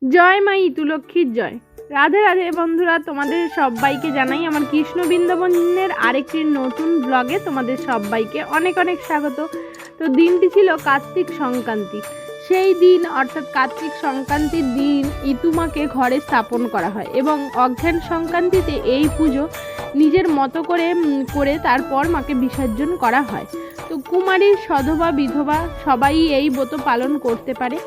জয় মা ইতুলক্ষ্মীর জয়। রাধে রাধে বন্ধুরা, তোমাদের সবাইকে জানাই আমার কৃষ্ণ বৃন্দাবনের আরেকটি নতুন ব্লগে তোমাদের সবাইকে অনেক অনেক স্বাগত। তো দিনটি ছিল কার্তিক সংক্রান্তি। সেই দিন অর্থাৎ কার্তিক সংক্রান্তির দিন ইতুমাকে ঘরে স্থাপন করা হয় এবং অজ্ঞান সংক্রান্তিতে এই পুজো নিজের মতো করে তারপর মাকে বিসর্জন করা হয়। তো কুমারী, সধবা, বিধবা সবাই এই ব্রত পালন করতে পারে।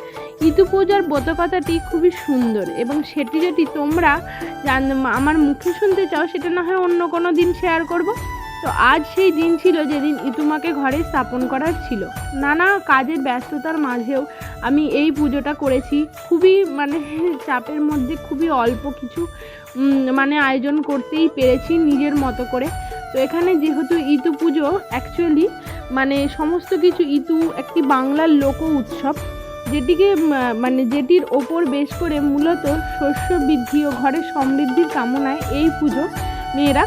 ইতু পূজার ব্রতকথাটি খুবই সুন্দর এবং সেটি যদি তোমরা আমার মুখে শুনতে চাও সেটা না হয় অন্য কোনো দিন শেয়ার করব। তো আজ সেই দিন ছিল যেদিন ইতুমাকে ঘরে স্থাপন করার ছিল। নানা কাজের ব্যস্ততার মাঝেও আমি এই পুজোটা করেছি। খুবই চাপের মধ্যে খুবই অল্প কিছু আয়োজন করতেই পেরেছি নিজের মতো করে। তো এখানে যেহেতু ইতু পুজো অ্যাকচুয়ালি সমস্ত কিছু, ইতু একটি বাংলার লোক উৎসব যেটির ওপর বেশ করে মূলত শস্য বৃদ্ধি ও ঘরের সমৃদ্ধির কামনায় এই পুজো মেয়েরা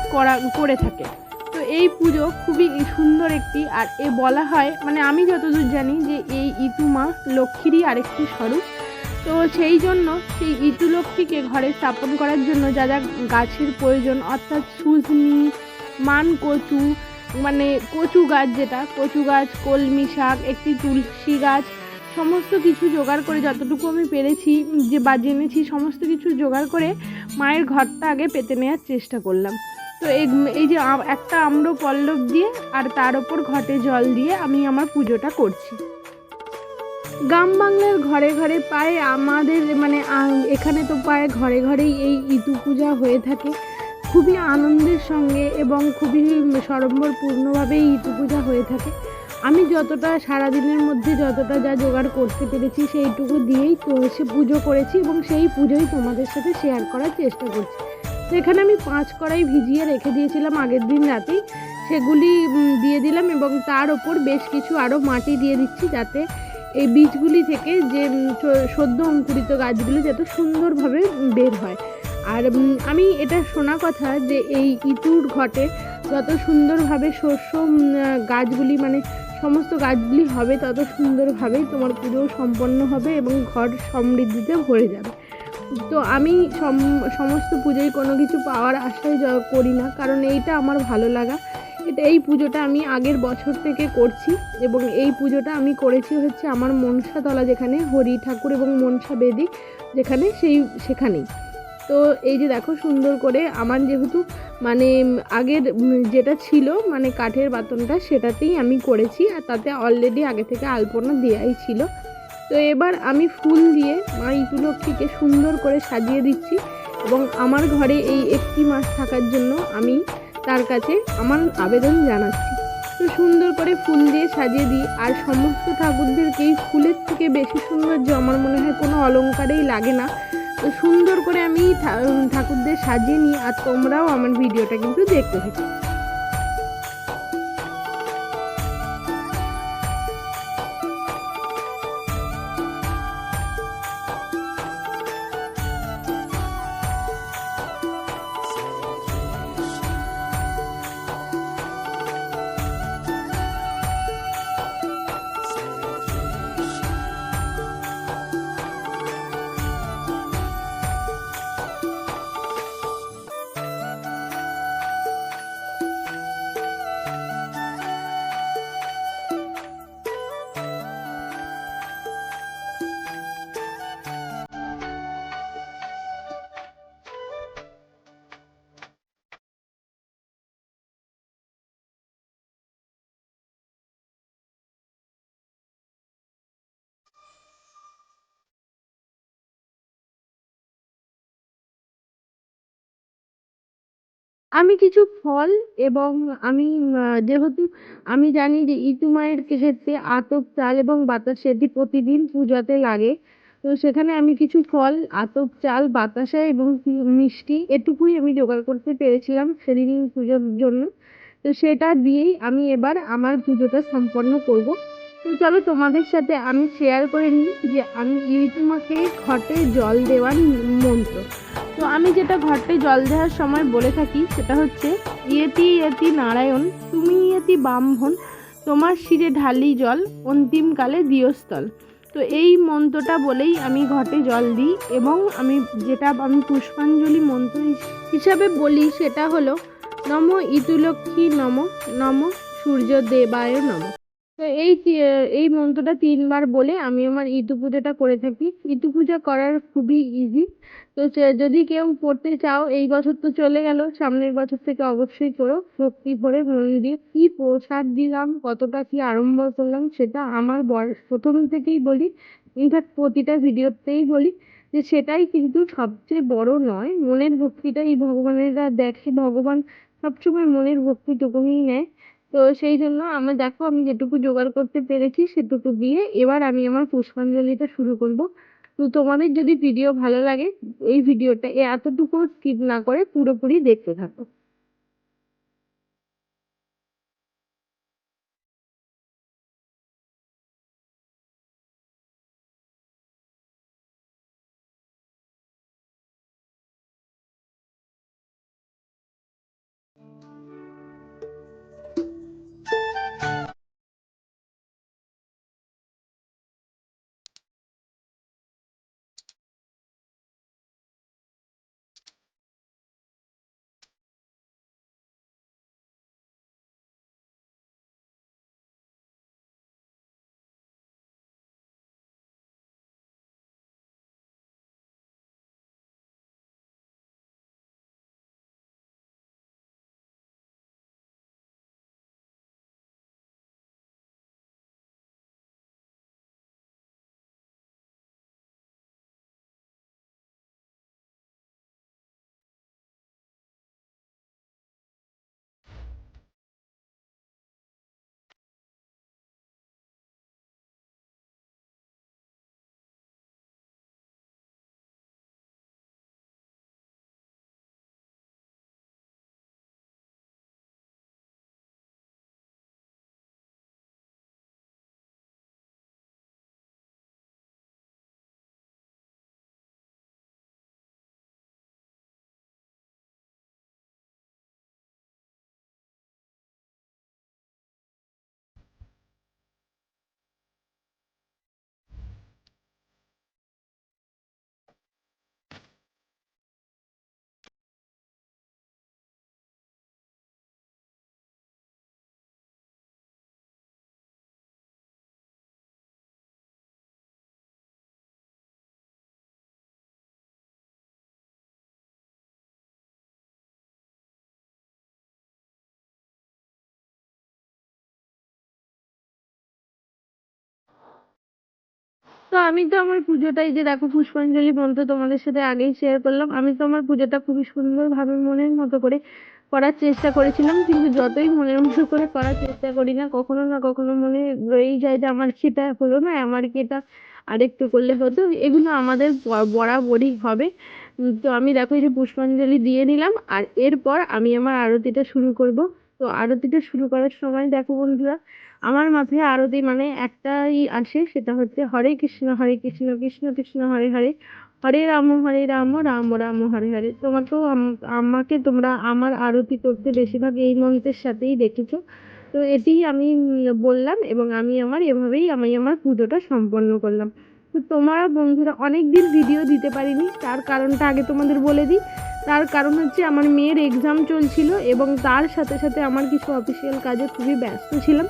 করে থাকে। তো এই পুজো খুবই সুন্দর একটি, আর বলা হয় আমি যতদূর জানি যে এই ইতু মা লক্ষ্মীরই আরেকটি স্বরূপ। তো সেই জন্য সেই ইতু লক্ষ্মীকে ঘরে স্থাপন করার জন্য যা যা গাছের প্রয়োজন, অর্থাৎ সুজনি, মানকচু কচু গাছ, কচু গাছ, কলমি শাক, একটি তুলসী গাছ, সমস্ত কিছু জোগাড় করে যতটুকু আমি পেরেছি জেনেছি সমস্ত কিছু জোগাড় করে মায়ের ঘরটা আগে পেতে নেওয়ার চেষ্টা করলাম। তো এই যে একটা আম্র পল্লব দিয়ে আর তার ওপর ঘটে জল দিয়ে আমি আমার পুজোটা করছি। গ্রাম বাংলার ঘরে ঘরে প্রায় আমাদের এখানে তো প্রায় ঘরে ঘরেই এই ইতু পূজা হয়ে থাকে। খুবই আনন্দের সঙ্গে এবং খুবই সড়ম্বরপূর্ণভাবে ইতু পূজা হয়ে থাকে। আমি যতটা সারাদিনের মধ্যে যতটা যা জোগাড় করতে পেরেছি সেইটুকু দিয়েই তো এসে পুজো করেছি এবং সেই পুজোই তোমাদের সাথে শেয়ার করার চেষ্টা করছি। তো এখানে আমি 5 কড়াই ভিজিয়ে রেখে দিয়েছিলাম আগের দিন রাতেই, সেগুলি দিয়ে দিলাম এবং তার ওপর বেশ কিছু আরও মাটি দিয়ে দিচ্ছি যাতে এই বীজগুলি থেকে যে সদ্য অঙ্কুরিত গাছগুলি যাতে সুন্দরভাবে বের হয়। আর আমি এটা শোনা কথা যে এই ইতুর ঘটে যত সুন্দরভাবে শস্য গাছগুলি সমস্ত গাছগুলি হবে তত সুন্দরভাবেই তোমার পুজো সম্পন্ন হবে এবং ঘর সমৃদ্ধিতে ভরে যাবে। তো আমি সমস্ত পুজোয় কোনো কিছু পাওয়ার আশাই করি না, কারণ এইটা আমার ভালো লাগা। এই পুজোটা আমি আগের বছর থেকে করছি এবং এই পুজোটা আমি করেছি হচ্ছে আমার মনসাতলা, যেখানে হরি ঠাকুর এবং মনসা বেদি যেখানে সেখানেই। তো এই যে দেখো সুন্দর করে আমার যেহেতু আগের যেটা ছিল কাঠের বাতনটা সেটাতেই আমি করেছি, আর তাতে অলরেডি আগে থেকে আলপনা দেওয়াই ছিল। তো এবার আমি ফুল দিয়ে মা ইতু লক্ষ্মীকে সুন্দর করে সাজিয়ে দিচ্ছি এবং আমার ঘরে এই একটি মাস থাকার জন্য আমি তার কাছে আমার আবেদন জানাচ্ছি। তো সুন্দর করে ফুল দিয়ে সাজিয়ে দিই, আর সমস্ত ঠাকুরদেরকে এই ফুলের থেকে বেশি সৌন্দর্য আমার মনে হয় কোনো অলংকারেই লাগে না। তো সুন্দর করে আমি ঠাকুরদের সাজিয়ে নিই, আর তোমরাও আমার ভিডিওটা কিন্তু দেখতে থাকো। আমি কিছু ফল এবং আমি যেহেতু আমি জানি যে ইতু মায়ের ক্ষেত্রে আতপ চাল এবং বাতাসা এটি প্রতিদিন পূজাতে লাগে। তো সেখানে আমি কিছু ফল, আতপ চাল, বাতাসা এবং মিষ্টি এটুকুই আমি জোগাড় করতে পেরেছিলাম সেদিন পুজোর জন্য। তো সেটা দিয়েই আমি এবার আমার পুজোটা সম্পন্ন করব। তো চলো তোমাদের সাথে আমি শেয়ার করে নিই যে আমি ইতু মাকে ঘটে জল দেওয়ার মন্ত্র। তো আমি যেটা ঘটে জল দেওয়ার সময় বলে থাকি সেটা হচ্ছে, ইয়েতি ইয়েতি নারায়ণ তুমি ইয়েতি ব্রাহ্মণ, তোমার শিরে ঢালি জল অন্তিমকালে দিয়স্থল। তো তো এই মন্ত্রটা বলেই আমি ঘটে জল দিই, এবং আমি পুষ্পাঞ্জলি মন্ত্র হিসাবে বলি সেটা হলো নম ইতুলক্ষ্মী নম, নম সূর্যদেবায় নম। তো এই মন্ত্রটা 3বার বলে আমি আমার ইতু পুজোটা করে থাকি। ইতু পূজা করার খুবই ইজি। তো যদি কেউ করতে চাও, এই বছর তো চলে গেল, সামনের বছর থেকে অবশ্যই করো, ভক্তি ভরে মন দিয়ে। কি প্রসাদ দিলাম, কতটা কি আড়ম্বর করলাম, সেটা আমার প্রথম থেকেই বলি, ইনফ্যাক্ট প্রতিটা ভিডিওতেই বলি যে সেটাই কিন্তু সবচেয়ে বড় নয়। মনের ভক্তিটাই ভগবানেরা দেখে, ভগবান সবসময় মনের ভক্তিটুকুই নেয়। তো সেই জন্য দেখো আমি যেটুকু জোগাড় করতে পেরেছি সেটুকু দিয়ে এবার আমি আমার পুষ্পাঞ্জলিটা শুরু করব। তো তোমাদের যদি ভিডিও ভালো লাগে, এই ভিডিওটা এতটুকু স্কিপ না করে পুরোপুরি দেখতে থাকো। তো আমি তো আমার পুজোটাই যে দেখো পুষ্পাঞ্জলি মন্ত্র তোমাদের সাথে আগেই শেয়ার করলাম। আমি তো আমার পুজোটা খুবই সুন্দরভাবে মনের মতো করে করার চেষ্টা করেছিলাম, কিন্তু যতই মনের মতো করে করার চেষ্টা করি না কখনো মনে রয়েই যায় যে আমার কি এটা হলো না, আমার কি এটা আরেকটু করলে হতো। এগুলো আমাদের বরাবরই হবে। তো আমি দেখো এই যে পুষ্পাঞ্জলি দিয়ে নিলাম, আর এরপর আমি আমার আরতিটা শুরু করব। তো আরতিটা শুরু করার সময় দেখো বন্ধুরা, আমার মাথায় আরতি মানে একটাই আসে, সেটা হচ্ছে হরে কৃষ্ণ কৃষ্ণ কৃষ্ণ হরে হরে, হরে রাম রাম রাম হরে হরে। আমাকে তোমরা আমার আরতি করতে বেশিরভাগ এই মন্ত্রের সাথেই দেখেছো। তো এটি আমি বললাম, এবং আমি আমার পুজোটা সম্পন্ন করলাম। তো তোমরা বন্ধুরা, অনেক দিন ভিডিও দিতে পারিনি, তার কারণটা আগে তোমাদের বলে দিই। তার কারণ হচ্ছে আমার মেয়ের এক্সাম চলছিল, এবং তার সাথে সাথে আমার কিছু অফিসিয়াল কাজে খুবই ব্যস্ত ছিলাম।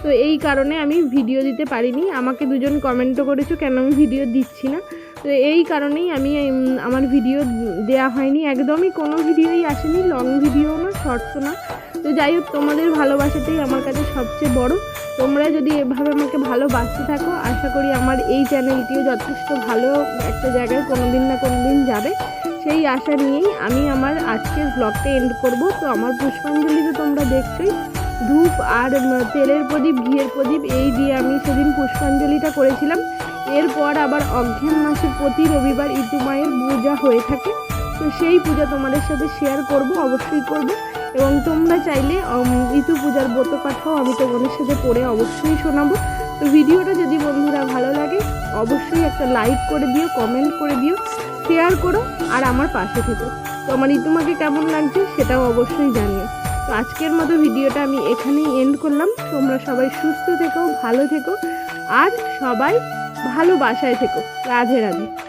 তো এই কারণে আমি ভিডিও দিতে পারিনি। আমাকে দুজন কমেন্টও করেছো কেন আমি ভিডিও দিচ্ছি না। তো এই কারণেই আমার ভিডিও দেয়া হয়নি, একদমই কোনো ভিডিওই আসেনি, লং ভিডিও না, শর্টসও না। তো যাই হোক, তোমাদের ভালোবাসাটাই আমার কাছে সবচেয়ে বড়। তোমরা যদি এভাবে আমাকে ভালোবাসতে থাকো, আশা করি আমার এই চ্যানেলটিও যথেষ্ট ভালো একটা জায়গায় কোনোদিন না কোনোদিন যাবে। সেই আশা নিয়েই আমি আমার আজকের ব্লগটা এন্ড করব। তো আমার পুষ্পাঞ্জলি তো তোমরা দেখছোই, ধূপ আর তেলের প্রদীপ, ঘিয়ের প্রদীপ, এই দিয়ে আমি সেদিন পুষ্পাঞ্জলিটা করেছিলাম। এরপর আবার অঘ্রান মাসে প্রতি রবিবার ইতু মায়ের পূজা হয়ে থাকে। তো সেই পূজা তোমাদের সাথে শেয়ার করব, অবশ্যই করব। এবং তোমরা চাইলে ইতু পূজার ব্রত কথাও আমি তোমাদের সাথে পড়ে অবশ্যই শোনাবো। তো ভিডিওটা যদি বন্ধুরা ভালো লাগে, অবশ্যই একটা লাইক করে দিও, কমেন্ট করে দিও, শেয়ার করো, আর আমার পাশে থেকো। তো আমার ইতুমাকে কেমন লাগছে সেটাও অবশ্যই জানিও। তো আজকের মতো ভিডিওটা আমি এখানেই এন্ড করলাম। তোমরা সবাই সুস্থ থেকো, ভালো থেকো, আর সবাই ভালোবাসায় থেকো। রাধে রাধে।